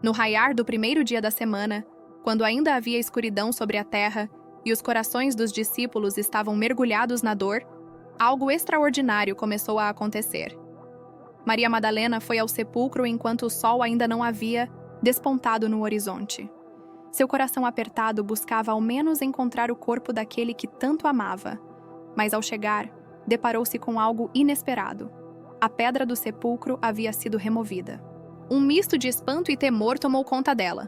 No raiar do primeiro dia da semana, quando ainda havia escuridão sobre a terra e os corações dos discípulos estavam mergulhados na dor, algo extraordinário começou a acontecer. Maria Madalena foi ao sepulcro enquanto o sol ainda não havia despontado no horizonte. Seu coração apertado buscava ao menos encontrar o corpo daquele que tanto amava, mas ao chegar, deparou-se com algo inesperado. A pedra do sepulcro havia sido removida. Um misto de espanto e temor tomou conta dela.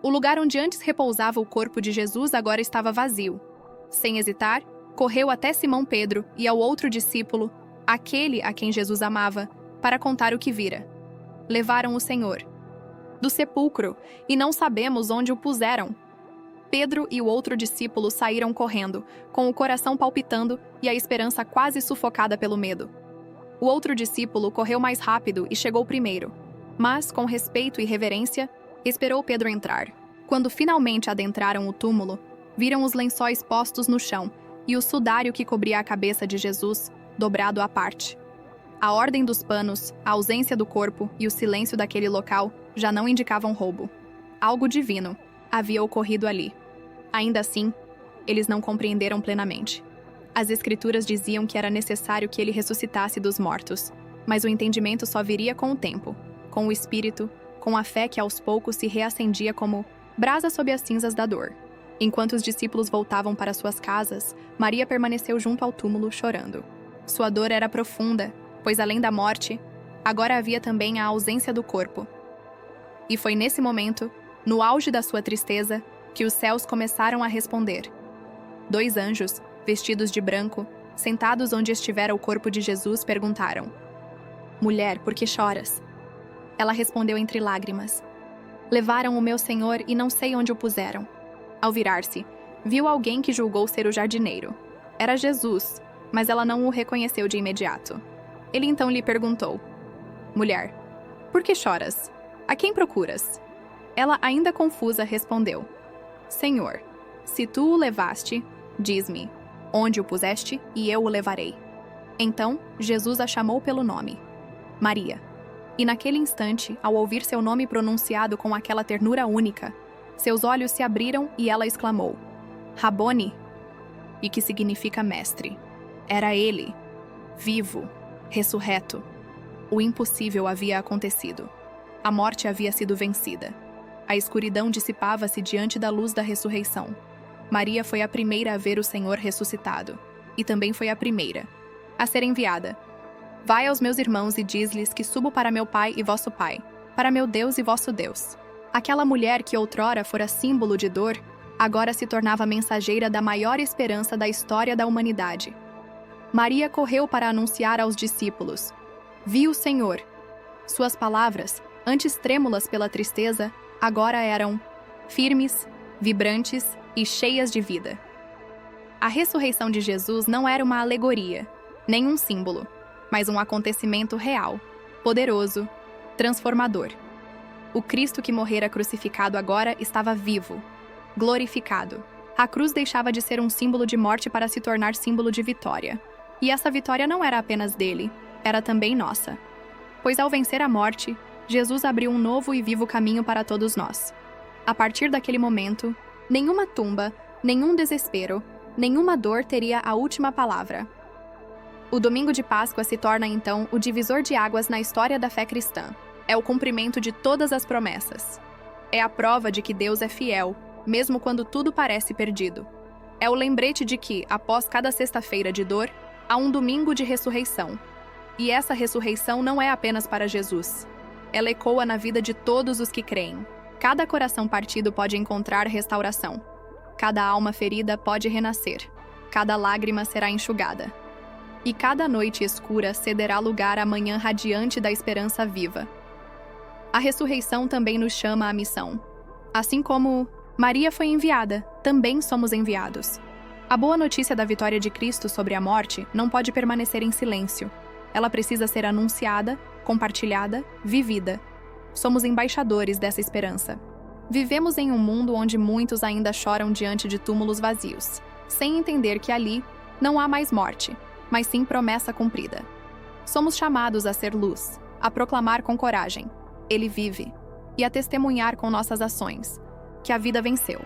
O lugar onde antes repousava o corpo de Jesus agora estava vazio. Sem hesitar, correu até Simão Pedro e ao outro discípulo, aquele a quem Jesus amava, para contar o que vira. Levaram o Senhor do sepulcro e não sabemos onde o puseram. Pedro e o outro discípulo saíram correndo, com o coração palpitando e a esperança quase sufocada pelo medo. O outro discípulo correu mais rápido e chegou primeiro, mas, com respeito e reverência, esperou Pedro entrar. Quando finalmente adentraram o túmulo, viram os lençóis postos no chão e o sudário que cobria a cabeça de Jesus, dobrado à parte. A ordem dos panos, a ausência do corpo e o silêncio daquele local já não indicavam roubo. Algo divino havia ocorrido ali. Ainda assim, eles não compreenderam plenamente. As Escrituras diziam que era necessário que ele ressuscitasse dos mortos, mas o entendimento só viria com o tempo, com o Espírito, com a fé que aos poucos se reacendia como brasa sob as cinzas da dor. Enquanto os discípulos voltavam para suas casas, Maria permaneceu junto ao túmulo chorando. Sua dor era profunda, pois além da morte, agora havia também a ausência do corpo. E foi nesse momento, no auge da sua tristeza, que os céus começaram a responder. 2 anjos, vestidos de branco, sentados onde estivera o corpo de Jesus, perguntaram: "Mulher, por que choras?" Ela respondeu entre lágrimas: "Levaram o meu Senhor e não sei onde o puseram." Ao virar-se, viu alguém que julgou ser o jardineiro. Era Jesus, mas ela não o reconheceu de imediato. Ele então lhe perguntou: "Mulher, por que choras? A quem procuras?" Ela, ainda confusa, respondeu: "Senhor, se tu o levaste, diz-me, onde o puseste, e eu o levarei." Então, Jesus a chamou pelo nome: Maria. E naquele instante, ao ouvir seu nome pronunciado com aquela ternura única, seus olhos se abriram e ela exclamou: "Rabone", e que significa mestre. Era ele, vivo, ressurreto. O impossível havia acontecido. A morte havia sido vencida. A escuridão dissipava-se diante da luz da ressurreição. Maria foi a primeira a ver o Senhor ressuscitado. E também foi a primeira a ser enviada. "Vai aos meus irmãos e diz-lhes que subo para meu Pai e vosso Pai, para meu Deus e vosso Deus." Aquela mulher que outrora fora símbolo de dor, agora se tornava mensageira da maior esperança da história da humanidade. Maria correu para anunciar aos discípulos: "Vi o Senhor." Suas palavras, antes trêmulas pela tristeza, agora eram firmes, vibrantes e cheias de vida. A ressurreição de Jesus não era uma alegoria, nem um símbolo, mas um acontecimento real, poderoso, transformador. O Cristo que morrera crucificado agora estava vivo, glorificado. A cruz deixava de ser um símbolo de morte para se tornar símbolo de vitória. E essa vitória não era apenas dele, era também nossa. Pois ao vencer a morte, Jesus abriu um novo e vivo caminho para todos nós. A partir daquele momento, nenhuma tumba, nenhum desespero, nenhuma dor teria a última palavra. O domingo de Páscoa se torna então o divisor de águas na história da fé cristã. É o cumprimento de todas as promessas. É a prova de que Deus é fiel, mesmo quando tudo parece perdido. É o lembrete de que, após cada sexta-feira de dor, há um domingo de ressurreição. E essa ressurreição não é apenas para Jesus. Ela ecoa na vida de todos os que creem. Cada coração partido pode encontrar restauração. Cada alma ferida pode renascer. Cada lágrima será enxugada. E cada noite escura cederá lugar à manhã radiante da esperança viva. A ressurreição também nos chama à missão. Assim como Maria foi enviada, também somos enviados. A boa notícia da vitória de Cristo sobre a morte não pode permanecer em silêncio. Ela precisa ser anunciada, compartilhada, vivida. Somos embaixadores dessa esperança. Vivemos em um mundo onde muitos ainda choram diante de túmulos vazios, sem entender que ali não há mais morte, mas sim promessa cumprida. Somos chamados a ser luz, a proclamar com coragem: Ele vive. e a testemunhar com nossas ações que a vida venceu.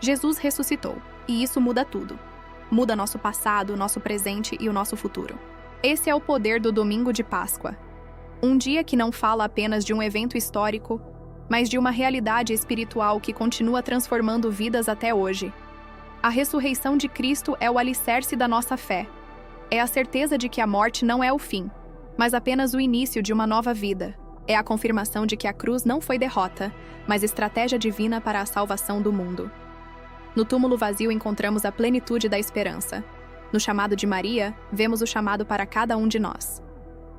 Jesus ressuscitou, e isso muda tudo. Muda nosso passado, nosso presente e o nosso futuro. Esse é o poder do Domingo de Páscoa. Um dia que não fala apenas de um evento histórico, mas de uma realidade espiritual que continua transformando vidas até hoje. A ressurreição de Cristo é o alicerce da nossa fé. É a certeza de que a morte não é o fim, mas apenas o início de uma nova vida. É a confirmação de que a cruz não foi derrota, mas estratégia divina para a salvação do mundo. No túmulo vazio encontramos a plenitude da esperança. No chamado de Maria, vemos o chamado para cada um de nós.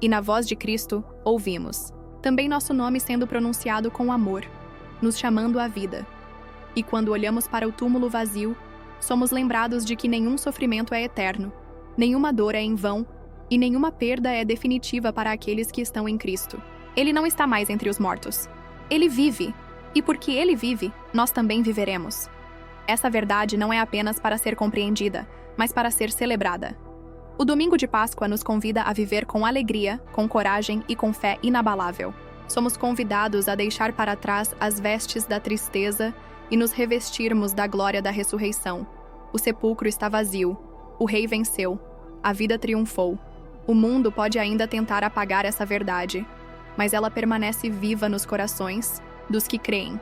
E na voz de Cristo, ouvimos também nosso nome sendo pronunciado com amor, nos chamando à vida. E quando olhamos para o túmulo vazio, somos lembrados de que nenhum sofrimento é eterno, nenhuma dor é em vão e nenhuma perda é definitiva para aqueles que estão em Cristo. Ele não está mais entre os mortos. Ele vive, e porque ele vive, nós também viveremos. Essa verdade não é apenas para ser compreendida, mas para ser celebrada. O Domingo de Páscoa nos convida a viver com alegria, com coragem e com fé inabalável. Somos convidados a deixar para trás as vestes da tristeza e nos revestirmos da glória da ressurreição. O sepulcro está vazio, o Rei venceu, a vida triunfou. O mundo pode ainda tentar apagar essa verdade, mas ela permanece viva nos corações dos que creem.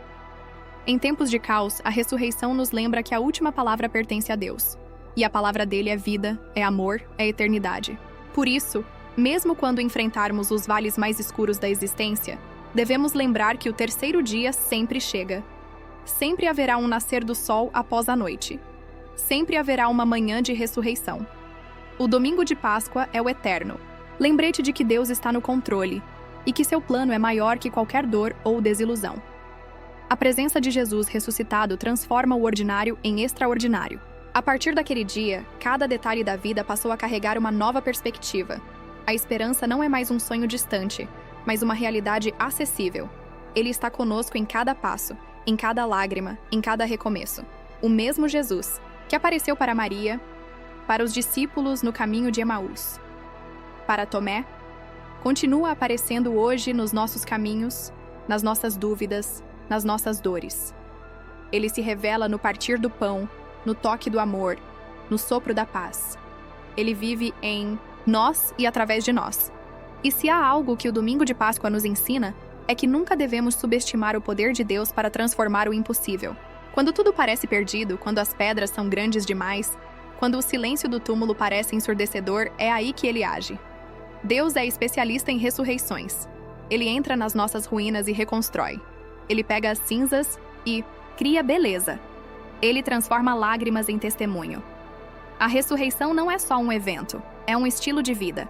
Em tempos de caos, a ressurreição nos lembra que a última palavra pertence a Deus. E a palavra dele é vida, é amor, é eternidade. Por isso, mesmo quando enfrentarmos os vales mais escuros da existência, devemos lembrar que o terceiro dia sempre chega. Sempre haverá um nascer do sol após a noite. Sempre haverá uma manhã de ressurreição. O Domingo de Páscoa é o eterno. Lembrete de que Deus está no controle e que seu plano é maior que qualquer dor ou desilusão. A presença de Jesus ressuscitado transforma o ordinário em extraordinário. A partir daquele dia, cada detalhe da vida passou a carregar uma nova perspectiva. A esperança não é mais um sonho distante, mas uma realidade acessível. Ele está conosco em cada passo, em cada lágrima, em cada recomeço. O mesmo Jesus, que apareceu para Maria, para os discípulos no caminho de Emaús, para Tomé, continua aparecendo hoje nos nossos caminhos, nas nossas dúvidas, nas nossas dores. Ele se revela no partir do pão, no toque do amor, no sopro da paz. Ele vive em nós e através de nós. E se há algo que o Domingo de Páscoa nos ensina, é que nunca devemos subestimar o poder de Deus para transformar o impossível. Quando tudo parece perdido, quando as pedras são grandes demais, quando o silêncio do túmulo parece ensurdecedor, é aí que ele age. Deus é especialista em ressurreições. Ele entra nas nossas ruínas e reconstrói. Ele pega as cinzas e cria beleza. Ele transforma lágrimas em testemunho. A ressurreição não é só um evento, é um estilo de vida.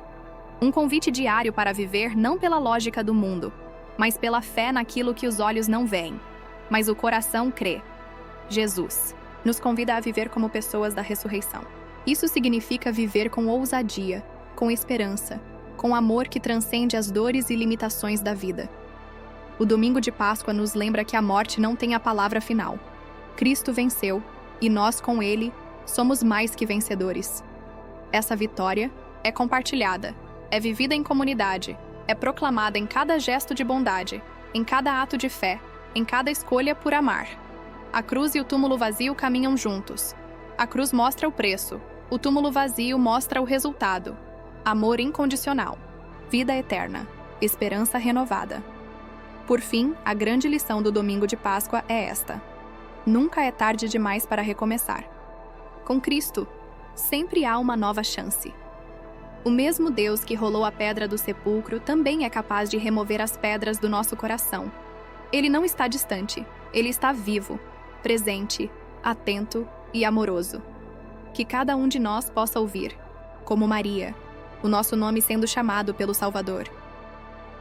Um convite diário para viver não pela lógica do mundo, mas pela fé naquilo que os olhos não veem, mas o coração crê. Jesus nos convida a viver como pessoas da ressurreição. Isso significa viver com ousadia, com esperança, com amor que transcende as dores e limitações da vida. O Domingo de Páscoa nos lembra que a morte não tem a palavra final. Cristo venceu, e nós, com ele, somos mais que vencedores. Essa vitória é compartilhada, é vivida em comunidade, é proclamada em cada gesto de bondade, em cada ato de fé, em cada escolha por amar. A cruz e o túmulo vazio caminham juntos. A cruz mostra o preço, o túmulo vazio mostra o resultado. Amor incondicional, vida eterna, esperança renovada. Por fim, a grande lição do Domingo de Páscoa é esta: nunca é tarde demais para recomeçar. Com Cristo, sempre há uma nova chance. O mesmo Deus que rolou a pedra do sepulcro também é capaz de remover as pedras do nosso coração. Ele não está distante, ele está vivo, presente, atento e amoroso. Que cada um de nós possa ouvir, como Maria, o nosso nome sendo chamado pelo Salvador.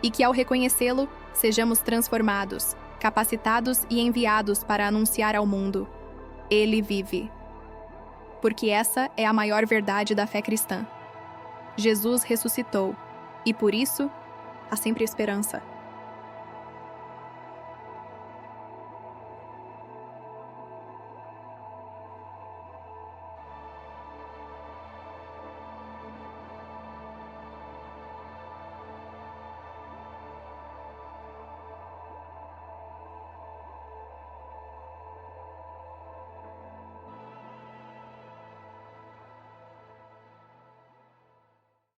E que ao reconhecê-lo, sejamos transformados, capacitados e enviados para anunciar ao mundo: Ele vive. Porque essa é a maior verdade da fé cristã. Jesus ressuscitou, e por isso, há sempre esperança.